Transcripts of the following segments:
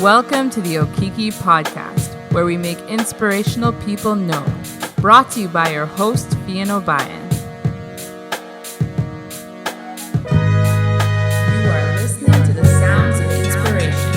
Welcome to the Okiki Podcast, where we make inspirational people known. Brought to you by your host, Fian O'Brien. You are listening to the sounds of inspiration.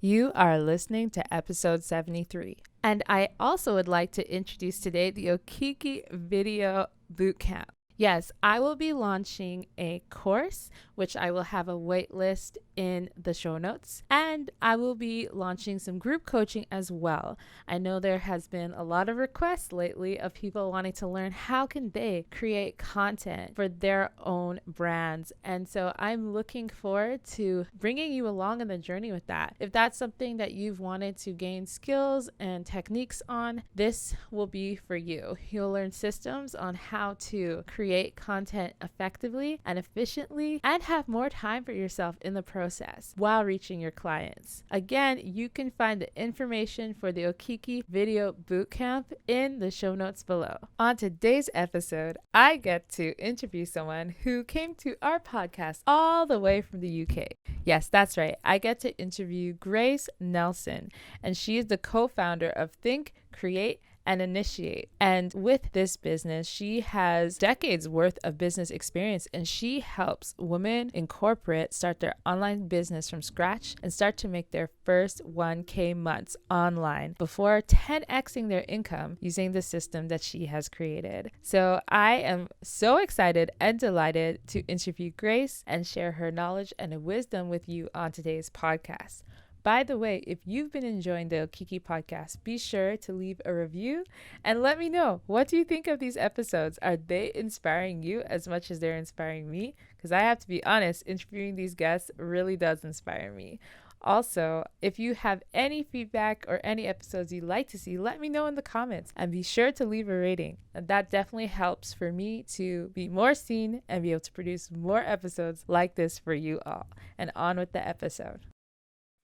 You are listening to episode 73. And I also would like to introduce today the Okiki Video Bootcamp. Yes, I will be launching a course, which I will have a wait list in the show notes. And I will be launching some group coaching as well. I know there has been a lot of requests lately of people wanting to learn how can they create content for their own brands. And so I'm looking forward to bringing you along on the journey with that. If that's something that you've wanted to gain skills and techniques on, this will be for you. You'll learn systems on how to create content effectively and efficiently and have more time for yourself in the process while reaching your clients. Again, you can find the information for the Okiki Video Bootcamp in the show notes below. On today's episode, I get to interview someone who came to our podcast all the way from the UK. Yes, that's right. I get to interview Grace Nelson, and she is the co-founder of Think, Create, and Initiate. And with this business, she has decades worth of business experience, and she helps women in corporate start their online business from scratch and start to make their first 1K months online before 10xing their income using the system that she has created. So I am so excited and delighted to interview Grace and share her knowledge and wisdom with you on today's podcast. By the way, if you've been enjoying the Okiki podcast, be sure to leave a review and let me know, what do you think of these episodes? Are they inspiring you as much as they're inspiring me? Because I have to be honest, interviewing these guests really does inspire me. Also, if you have any feedback or any episodes you'd like to see, let me know in the comments and be sure to leave a rating. And that definitely helps for me to be more seen and be able to produce more episodes like this for you all. And on with the episode.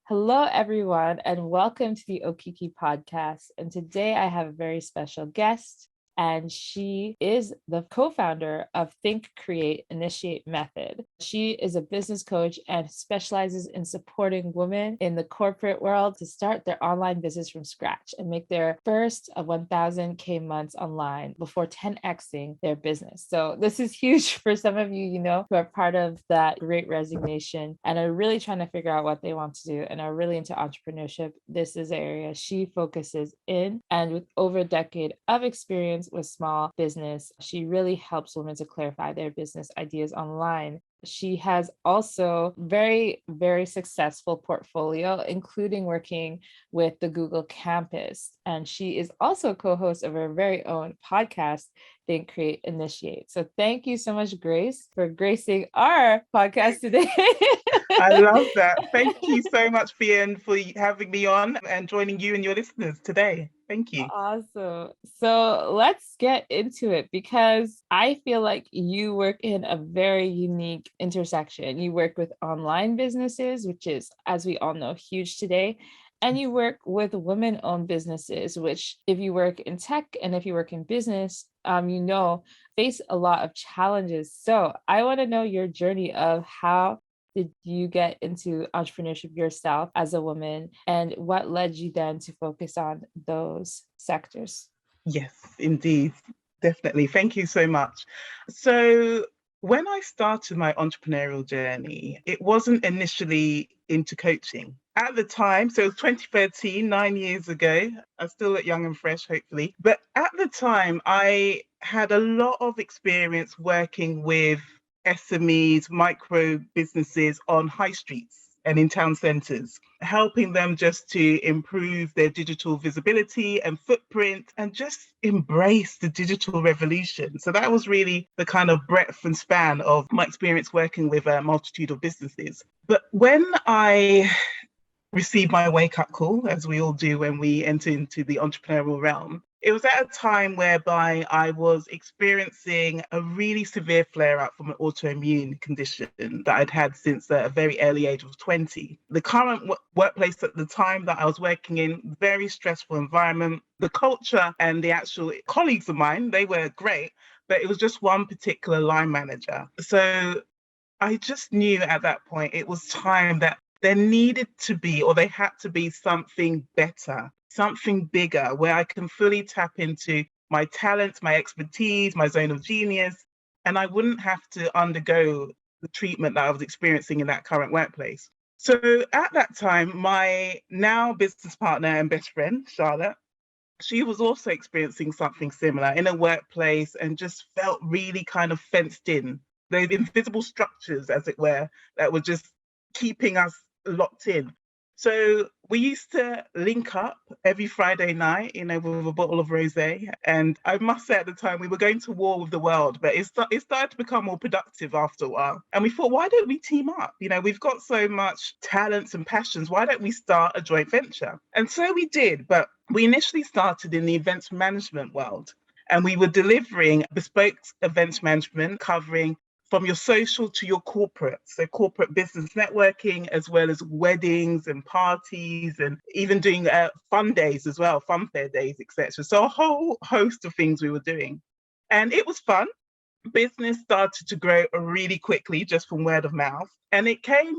Hello, everyone, and welcome to the Okiki podcast. And today I have a very special guest, and she is the co-founder of Think, Create, Initiate method. She is a business coach and specializes in supporting women in the corporate world to start their online business from scratch and make their first 1,000K months online before 10xing their business. So this is huge for some of you, who are part of that great resignation and are really trying to figure out what they want to do and are really into entrepreneurship. This is the area she focuses in, and with over a decade of experience with small business, she really helps women to clarify their business ideas online. She has also very, very successful portfolio, including working with the Google campus. And she is also co-host of her very own podcast, Think, Create, Initiate. So thank you so much, Grace, for gracing our podcast today. I love that. Thank you so much, Fian, for having me on and joining you and your listeners today. Thank you. Awesome. So let's get into it, because I feel like you work in a very unique intersection. You work with online businesses, which is, as we all know, huge today. And you work with women-owned businesses, which, if you work in tech and if you work in business, face a lot of challenges. So I want to know your journey of how did you get into entrepreneurship yourself as a woman, and what led you then to focus on those sectors? Yes, indeed. Definitely. Thank you so much. So when I started my entrepreneurial journey, it wasn't initially into coaching. At the time, so it was 2013, 9 years ago. I still look young and fresh, hopefully. But at the time, I had a lot of experience working with SMEs, micro businesses on high streets and in town centres, helping them just to improve their digital visibility and footprint and just embrace the digital revolution. So that was really the kind of breadth and span of my experience working with a multitude of businesses. But when I received my wake-up call, as we all do when we enter into the entrepreneurial realm, It was at a time whereby I was experiencing a really severe flare up from an autoimmune condition that I'd had since a very early age of 20. The current workplace at the time that I was working in, very stressful environment. The culture and the actual colleagues of mine, they were great, but it was just one particular line manager. So I just knew at that point it was time that there needed to be, or there had to be something better, something bigger where I can fully tap into my talents, my expertise, my zone of genius, and I wouldn't have to undergo the treatment that I was experiencing in that current workplace. So at that time, my now business partner and best friend, Charlotte, she was also experiencing something similar in a workplace and just felt really kind of fenced in. Those invisible structures, as it were, that were just keeping us locked in. So we used to link up every Friday night, with a bottle of rosé. And I must say at the time, we were going to war with the world, but it started to become more productive after a while. And we thought, why don't we team up? We've got so much talents and passions. Why don't we start a joint venture? And so we did, but we initially started in the events management world. And we were delivering bespoke events management covering from your social to your corporate. So corporate business networking, as well as weddings and parties, and even doing fun days as well, fun fair days, etc. So a whole host of things we were doing. And it was fun. Business started to grow really quickly just from word of mouth. And it came,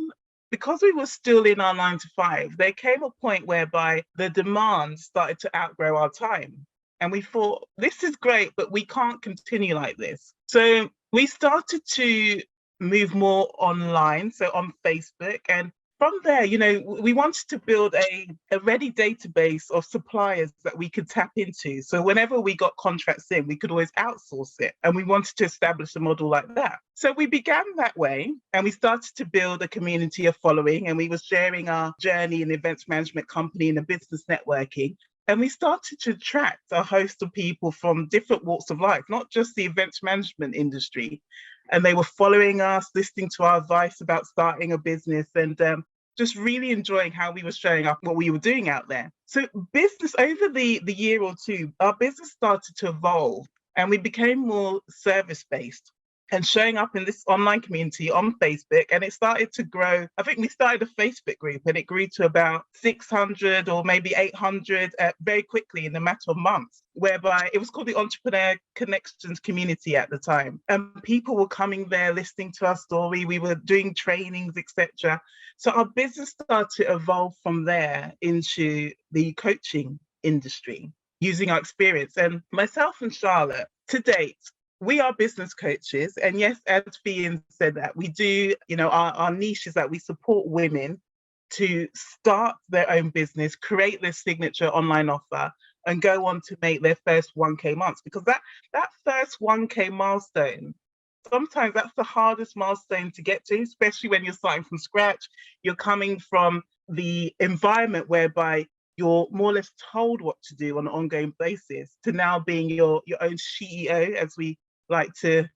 because we were still in our 9 to 5, there came a point whereby the demand started to outgrow our time. And we thought, this is great, but we can't continue like this. So we started to move more online, so on Facebook. And from there, we wanted to build a ready database of suppliers that we could tap into. So whenever we got contracts in, we could always outsource it. And we wanted to establish a model like that. So we began that way, and we started to build a community of following, and we were sharing our journey in events management company and the business networking. And we started to attract a host of people from different walks of life, not just the events management industry. And they were following us, listening to our advice about starting a business, and just really enjoying how we were showing up, what we were doing out there. So business, over the year or two, our business started to evolve, and we became more service-based and showing up in this online community on Facebook. And it started to grow. I think we started a Facebook group, and it grew to about 600 or maybe 800 very quickly in a matter of months, whereby it was called the Entrepreneur Connections Community at the time. And people were coming there, listening to our story. We were doing trainings, etc. So our business started to evolve from there into the coaching industry, using our experience. And myself and Charlotte, to date, we are business coaches. And yes, as Fian said, that we do, our niche is that we support women to start their own business, create their signature online offer, and go on to make their first 1K months. Because that first 1K milestone, sometimes that's the hardest milestone to get to, especially when you're starting from scratch. You're coming from the environment whereby you're more or less told what to do on an ongoing basis, to now being your own CEO, as we like to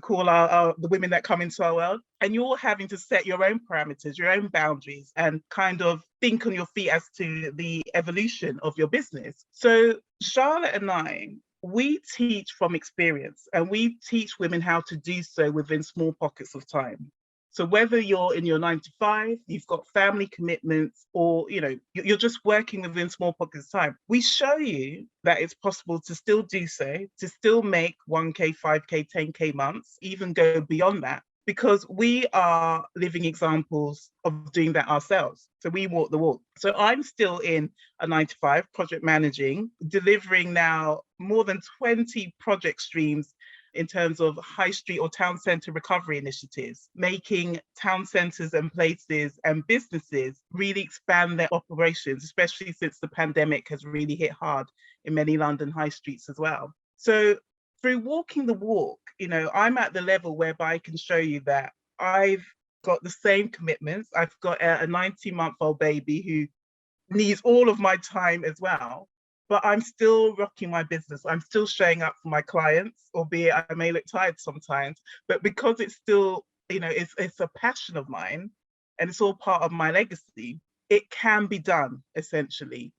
call the women that come into our world. And you're having to set your own parameters, your own boundaries, and kind of think on your feet as to the evolution of your business. So Charlotte and I, we teach from experience, and we teach women how to do so within small pockets of time. So whether you're in your 9 to 5, you've got family commitments, or you're just working within small pockets of time, we show you that it's possible to still do so, to still make 1K, 5K, 10K months, even go beyond that, because we are living examples of doing that ourselves. So we walk the walk. So I'm still in a 9 to 5, project managing, delivering now more than 20 project streams in terms of high street or town centre recovery initiatives, making town centres and places and businesses really expand their operations, especially since the pandemic has really hit hard in many London high streets as well. So through walking the walk, I'm at the level whereby I can show you that I've got the same commitments. I've got a 90-month-old baby who needs all of my time as well. But I'm still rocking my business. I'm still showing up for my clients, albeit I may look tired sometimes. But because it's still, it's a passion of mine, and it's all part of my legacy, it can be done, essentially.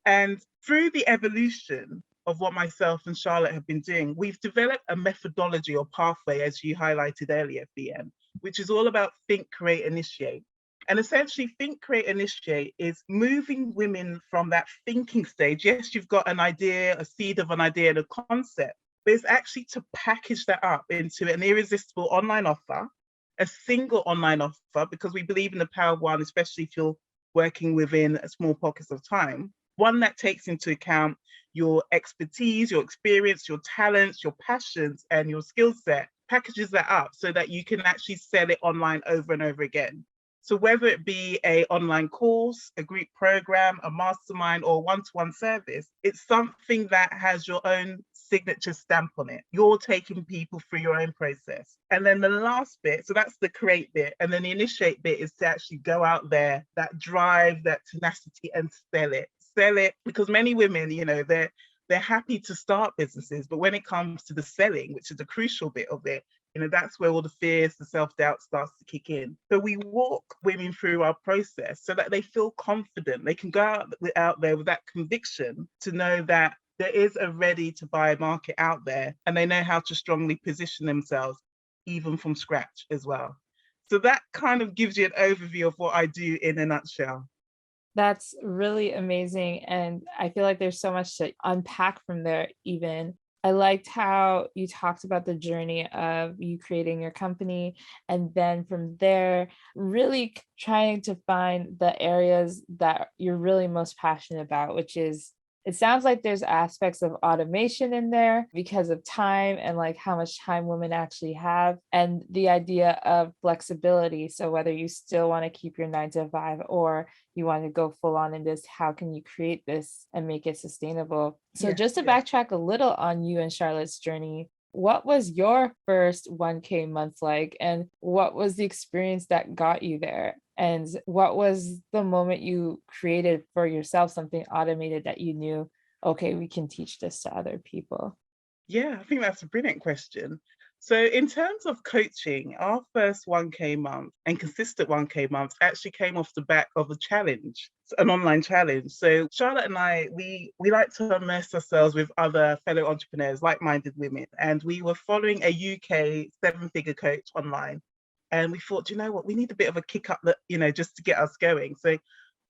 And through the evolution of what myself and Charlotte have been doing, we've developed a methodology or pathway, as you highlighted earlier, VM, which is all about think, create, initiate. And essentially, think, create, initiate is moving women from that thinking stage. Yes, you've got an idea, a seed of an idea and a concept, but it's actually to package that up into an irresistible online offer, a single online offer, because we believe in the power of one, especially if you're working within a small pockets of time. One that takes into account your expertise, your experience, your talents, your passions, and your skill set, packages that up so that you can actually sell it online over and over again. So whether it be a online course, a group program, a mastermind, or one-to-one service, it's something that has your own signature stamp on it. You're taking people through your own process. And then the last bit, so that's the create bit, and then the initiate bit is to actually go out there, that drive, that tenacity, and sell it. Sell it, because many women, they're happy to start businesses, but when it comes to the selling, which is the crucial bit of it, that's where all the fears, the self-doubt starts to kick in. So we walk women through our process so that they feel confident. They can go out there with that conviction to know that there is a ready to buy market out there, and they know how to strongly position themselves, even from scratch as well. So that kind of gives you an overview of what I do in a nutshell. That's really amazing. And I feel like there's so much to unpack from there, even. I liked how you talked about the journey of you creating your company. And then from there, really trying to find the areas that you're really most passionate about, which is it sounds like there's aspects of automation in there because of time and like how much time women actually have, and the idea of flexibility. So whether you still want to keep your 9 to 5 or you want to go full on in this, how can you create this and make it sustainable? So Yes, just to yes. backtrack a little on you and Charlotte's journey, what was your first 1K month like? And what was the experience that got you there? And what was the moment you created for yourself something automated that you knew, okay, we can teach this to other people? Yeah, I think that's a brilliant question. So, in terms of coaching, our first 1K month and consistent 1K months actually came off the back of a challenge, an online challenge. So, Charlotte and I, we like to immerse ourselves with other fellow entrepreneurs, like-minded women, and we were following a UK seven-figure coach online. And we thought, you know what, we need a bit of a kick up that, just to get us going. So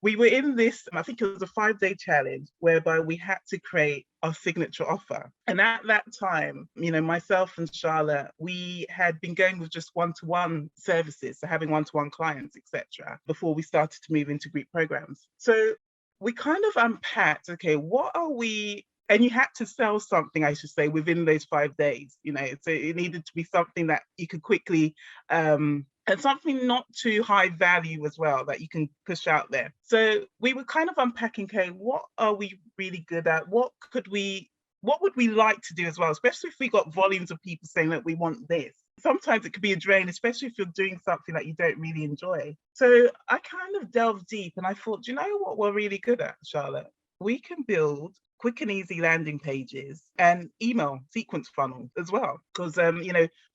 we were in this, I think it was a 5-day challenge whereby we had to create our signature offer. And at that time, myself and Charlotte, we had been going with just one-to-one services, so having one-to-one clients, etc., before we started to move into group programs. So we kind of unpacked, okay, what are we, and you had to sell something, I should say, within those 5 days, so it needed to be something that you could quickly and something not too high value as well that you can push out there. So we were kind of unpacking, okay, what are we really good at? What would we like to do as well, especially if we got volumes of people saying that we want this. Sometimes it could be a drain, especially if you're doing something that you don't really enjoy. So I kind of delved deep and I thought, do you know what we're really good at, Charlotte? We can build quick and easy landing pages and email sequence funnels as well. Because,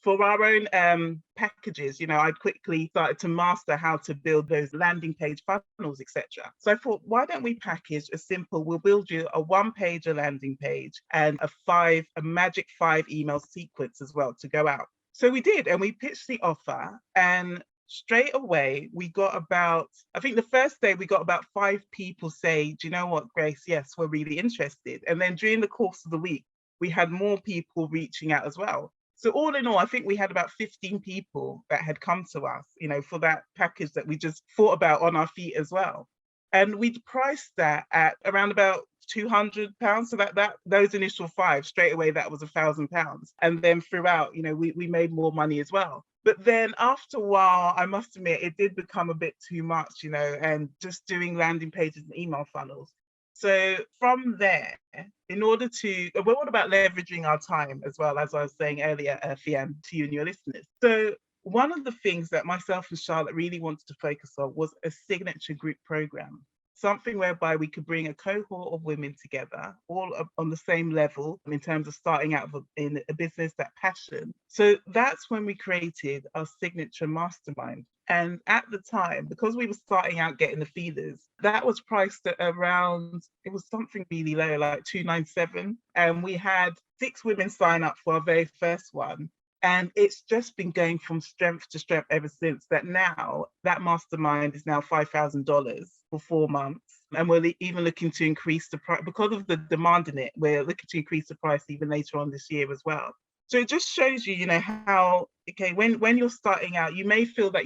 for our own packages, I quickly started to master how to build those landing page funnels, etc. So I thought, why don't we package a simple, we'll build you a 1-page landing page and a magic 5 email sequence as well to go out. So we did, and we pitched the offer, and straight away we got about, I think the first day we got about 5 people say, do you know what, Grace, yes, we're really interested. And then during the course of the week we had more people reaching out as well. So all in all, I think we had about 15 people that had come to us, for that package that we just thought about on our feet as well. And we'd priced that at around about £200. So that those initial 5 straight away, that was £1,000. And then throughout, we made more money as well. But then after a while, I must admit, it did become a bit too much, and just doing landing pages and email funnels. So from there, in order to, we're all about leveraging our time as well, as I was saying earlier, Fiam, to you and your listeners. So one of the things that myself and Charlotte really wanted to focus on was a signature group program. something whereby we could bring a cohort of women together, all on the same level in terms of starting out in a business, that passion. So that's when we created our signature mastermind. And at the time, because we were starting out getting the feeders, that was priced at around, it was something really low, like 297. And we had 6 women sign up for our very first one. And it's just been going from strength to strength ever since. That now, that mastermind is now $5,000 for 4 months. And we're even looking to increase the price because of the demand in it. We're looking to increase the price even later on this year as well. So it just shows you, how, okay, when you're starting out, you may feel that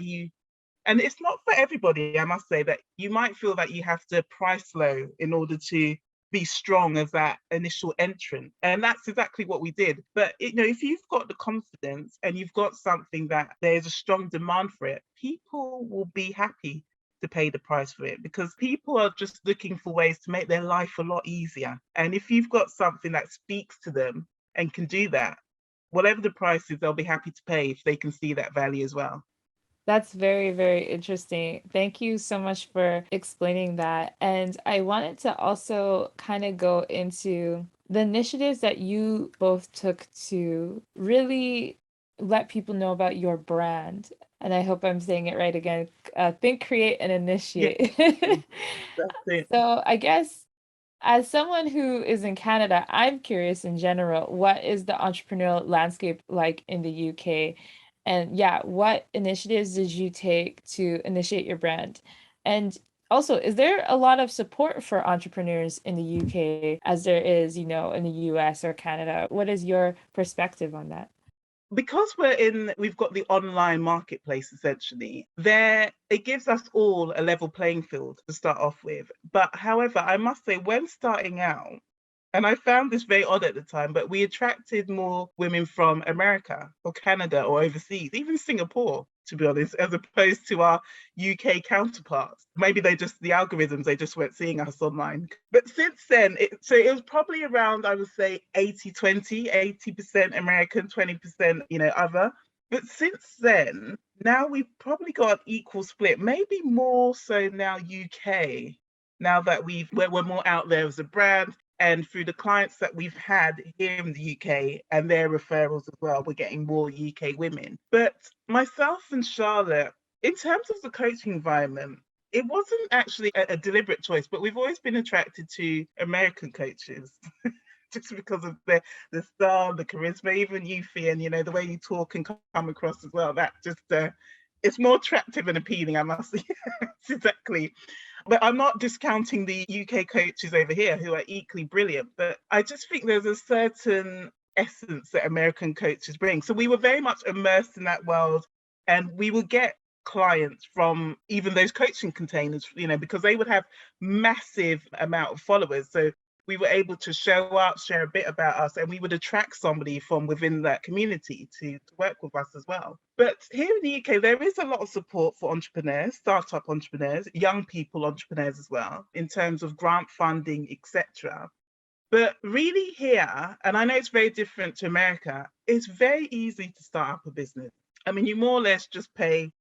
and it's not for everybody, I must say, that you might feel that you have to price low in order to be strong as that initial entrant. And that's exactly what we did. But if you've got the confidence and you've got something that there's a strong demand for it, people will be happy to pay the price for it, because people are just looking for ways to make their life a lot easier. And if you've got something that speaks to them and can do that, whatever the price is, they'll be happy to pay if they can see that value as well. That's very, very interesting. Thank you so much for explaining that. And I wanted to also kind of go into the initiatives that you both took to really let people know about your brand. And I hope I'm saying it right again. Think, create, and Yeah, initiate. that's it. So I guess as someone who is in Canada, I'm curious in general, what is the entrepreneurial landscape like in the UK? And yeah, what initiatives did you take to initiate your brand? And also, is there a lot of support for entrepreneurs in the UK as there is, in the US or Canada? What is your perspective on that? Because we've got the online marketplace essentially, it gives us all a level playing field to start off with. But however, I must say, when starting out, and I found this very odd at the time, but we attracted more women from America or Canada or overseas, even Singapore, to be honest, as opposed to our UK counterparts. Maybe the algorithms, they just weren't seeing us online. But since then, so it was probably around, I would say 80-20, 80% American, 20%, other. But since then, now we've probably got an equal split, maybe more so now UK, now that we're more out there as a brand. And through the clients that we've had here in the UK and their referrals as well, we're getting more UK women. But myself and Charlotte, in terms of the coaching environment, it wasn't actually a deliberate choice, but we've always been attracted to American coaches. Just because of the style, the charisma, even you, Fionn, the way you talk and come across as well. That just it's more attractive and appealing, I must say. Exactly. But I'm not discounting the UK coaches over here who are equally brilliant, but I just think there's a certain essence that American coaches bring. So we were very much immersed in that world, and we would get clients from even those coaching containers, because they would have massive amount of followers. So we were able to show up, share a bit about us, and we would attract somebody from within that community to work with us as well. But here in the UK, there is a lot of support for entrepreneurs, startup entrepreneurs, young people entrepreneurs as well, in terms of grant funding, etc. But really here, and I know it's very different to America, it's very easy to start up a business. I mean, you more or less just pay,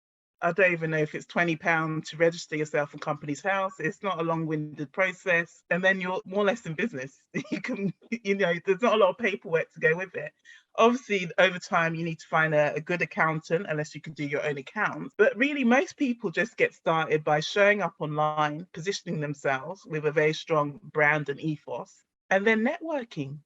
I don't even know if it's £20 to register yourself in Companies House. It's not a long-winded process. And then you're more or less in business. You can, there's not a lot of paperwork to go with it. Obviously, over time, you need to find a good accountant, unless you can do your own accounts. But really, most people just get started by showing up online, positioning themselves with a very strong brand and ethos, and then networking,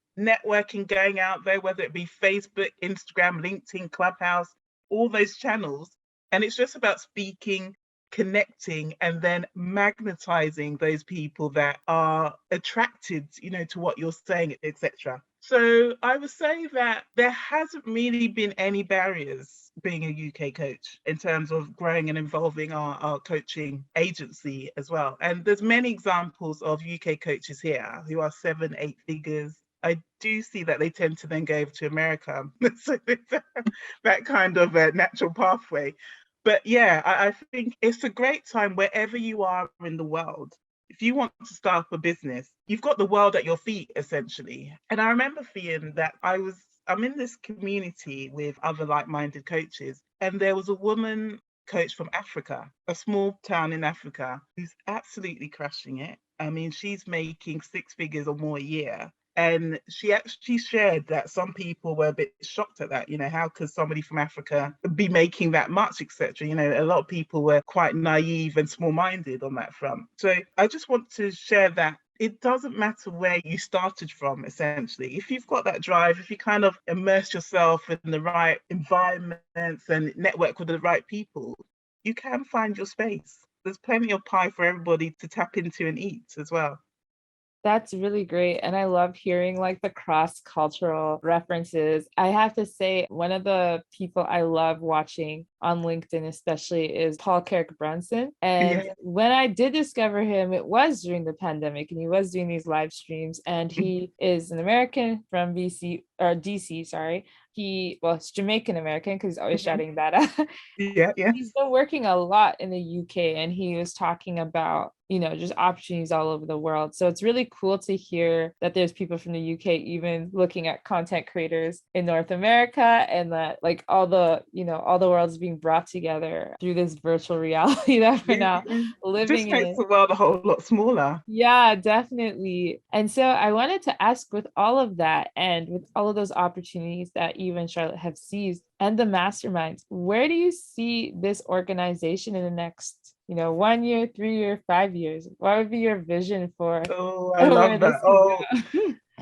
going out there, whether it be Facebook, Instagram, LinkedIn, Clubhouse, all those channels. And it's just about speaking, connecting, and then magnetizing those people that are attracted, to what you're saying, etc. So I would say that there hasn't really been any barriers being a UK coach in terms of growing and involving our coaching agency as well. And there's many examples of UK coaches here who are 7, 8 figures. I do see that they tend to then go over to America. So it's that kind of natural pathway. But yeah, I think it's a great time wherever you are in the world. If you want to start up a business, you've got the world at your feet, essentially. And I remember feeling that I'm in this community with other like-minded coaches, and there was a woman coach from Africa, a small town in Africa, who's absolutely crushing it. I mean, she's making six figures or more a year. And she actually shared that some people were a bit shocked at that. How could somebody from Africa be making that much, etc.? A lot of people were quite naive and small-minded on that front. So I just want to share that it doesn't matter where you started from, essentially. If you've got that drive, if you kind of immerse yourself in the right environments and network with the right people, you can find your space. There's plenty of pie for everybody to tap into and eat as well. That's really great. And I love hearing like the cross-cultural references. I have to say, one of the people I love watching on LinkedIn, especially, is Paul Carrick-Brunson. And Yeah. when I did discover him, it was during the pandemic and he was doing these live streams. And he is an American from BC or DC, sorry. He's Jamaican American because he's always shouting that out. Yeah, yeah. He's been working a lot in the UK and he was talking about, just opportunities all over the world. So it's really cool to hear that there's people from the UK even looking at content creators in North America, and that like all the world's being brought together through this virtual reality that we're Yeah, now yeah. living Just makes in. the world a whole lot smaller. Yeah, definitely. And so I wanted to ask, with all of that and with all of those opportunities that you and Charlotte have seized and the masterminds, where do you see this organization in the next, 1 year, 3 year, 5 years? What would be your vision for Oh, I where love this that. can Oh,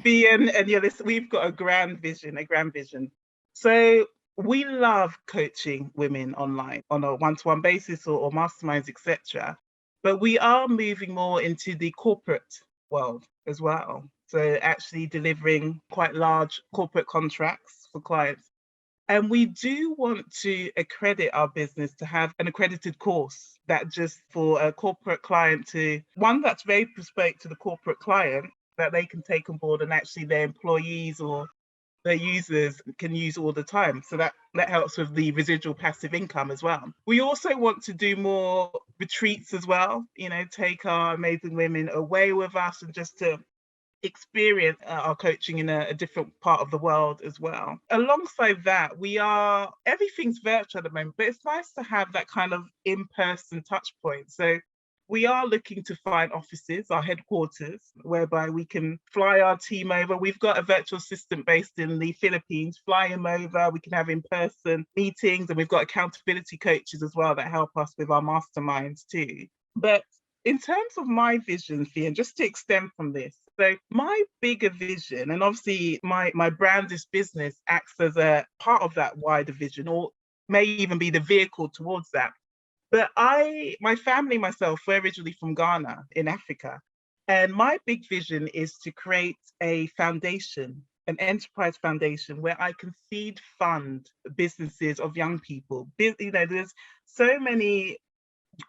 go? and yeah, we've got a grand vision, a grand vision. So we love coaching women online on a one-to-one basis or masterminds, etc. But we are moving more into the corporate world as well. So actually delivering quite large corporate contracts for clients. And we do want to accredit our business to have an accredited course that just for a corporate client one that's very bespoke to the corporate client that they can take on board and actually their employees or their users can use all the time. So that helps with the residual passive income as well. We also want to do more retreats as well, take our amazing women away with us and just to experience our coaching in a different part of the world as well. Alongside that, everything's virtual at the moment, but it's nice to have that kind of in-person touch point. So we are looking to find offices, our headquarters, whereby we can fly our team over. We've got a virtual assistant based in the Philippines, fly him over. We can have in-person meetings, and we've got accountability coaches as well that help us with our masterminds too. But in terms of my vision, Fian, just to extend from this, so my bigger vision, and obviously my brand, this business, acts as a part of that wider vision, or may even be the vehicle towards that. But my family, myself, we're originally from Ghana in Africa. And my big vision is to create a foundation, an enterprise foundation where I can seed fund businesses of young people. There's so many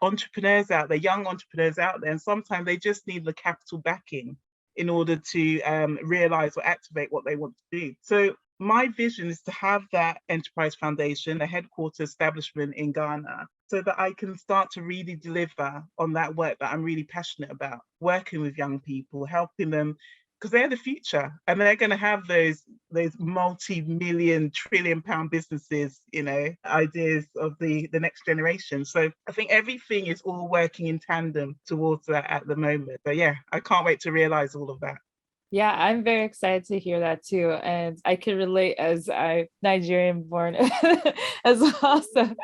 entrepreneurs out there, young entrepreneurs out there, and sometimes they just need the capital backing in order to realize or activate what they want to do. So my vision is to have that enterprise foundation, a headquarter establishment in Ghana, so that I can start to really deliver on that work that I'm really passionate about, working with young people, helping them, because they're the future and they're going to have those multi-million trillion-pound businesses, ideas of the next generation. So I think everything is all working in tandem towards that at the moment. But yeah, I can't wait to realize all of that. Yeah, I'm very excited to hear that too. And I can relate as I'm Nigerian born as well. So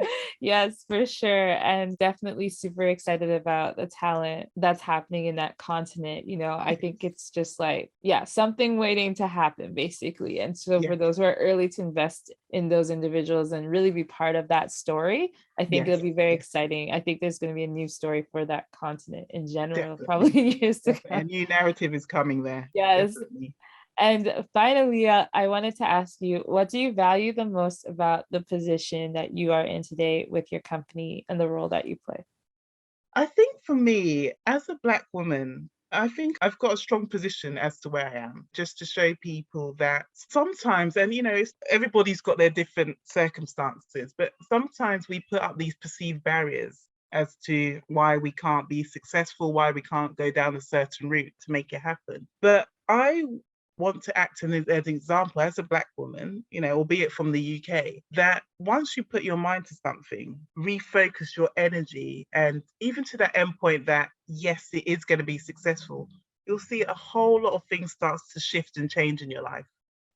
yes, for sure. And definitely super excited about the talent that's happening in that continent. I think it's just like, yeah, something waiting to happen basically. And so for Yes, those who are early to invest in those individuals and really be part of that story, I think it'll yes, be very yes, exciting. I think there's going to be a new story for that continent in general, probably definitely. in years to Definitely. A come. new narrative is coming there. Yes. Definitely. And finally, I wanted to ask you, what do you value the most about the position that you are in today with your company and the role that you play? I think for me, as a Black woman, I think I've got a strong position as to where I am, just to show people that sometimes, and everybody's got their different circumstances, but sometimes we put up these perceived barriers as to why we can't be successful, why we can't go down a certain route to make it happen. But I want to act as an example as a Black woman, albeit from the UK, that once you put your mind to something, refocus your energy, and even to that end point that, yes, it is going to be successful, you'll see a whole lot of things starts to shift and change in your life.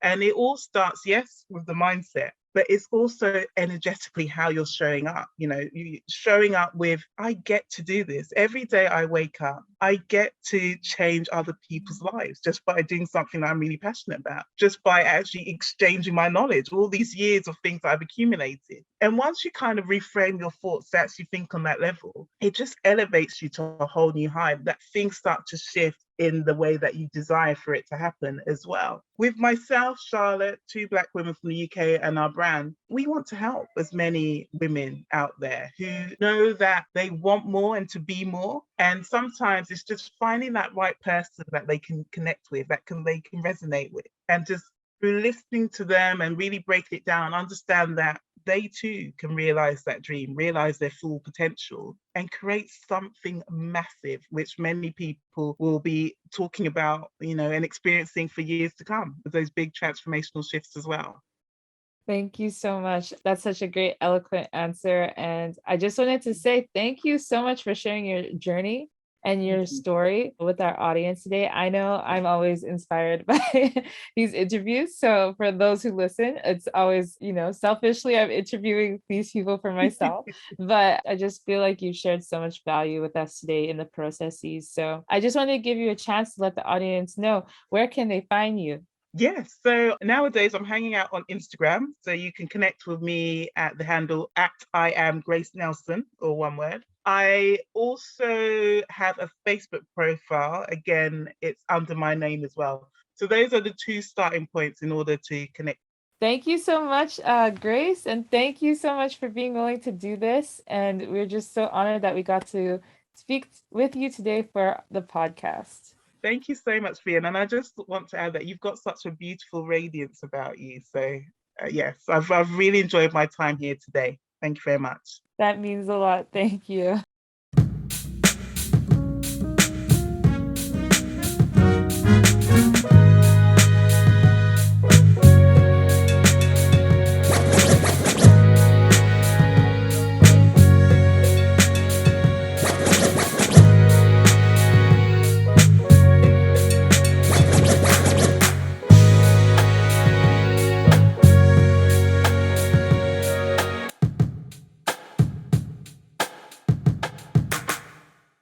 And it all starts, yes, with the mindset, but it's also energetically how you're showing up. You showing up with, I get to do this. Every day I wake up, I get to change other people's lives just by doing something I'm really passionate about, just by actually exchanging my knowledge, all these years of things that I've accumulated. And once you kind of reframe your thoughts to actually think on that level, it just elevates you to a whole new height, that things start to shift in the way that you desire for it to happen as well. With myself, Charlotte, two Black women from the UK, and our brand, we want to help as many women out there who know that they want more and to be more. And sometimes it's just finding that right person that they can connect with, they can resonate with, and just through listening to them and really break it down, understand that they too can realize that dream, realize their full potential, and create something massive, which many people will be talking about, and experiencing for years to come, with those big transformational shifts as well. Thank you so much. That's such a great, eloquent answer. And I just wanted to say thank you so much for sharing your journey and your story with our audience today. I know I'm always inspired by these interviews. So for those who listen, it's always, selfishly, I'm interviewing these people for myself. But I just feel like you shared so much value with us today in the processes. So I just wanted to give you a chance to let the audience know, where can they find you? Yes. So nowadays I'm hanging out on Instagram. So you can connect with me at the handle at I am Grace Nelson, or one word. I also have a Facebook profile. Again, it's under my name as well. So those are the two starting points in order to connect. Thank you so much, Grace. And thank you so much for being willing to do this. And we're just so honored that we got to speak with you today for the podcast. Thank you so much, Fian. And I just want to add that you've got such a beautiful radiance about you. So yes, I've really enjoyed my time here today. Thank you very much. That means a lot. Thank you.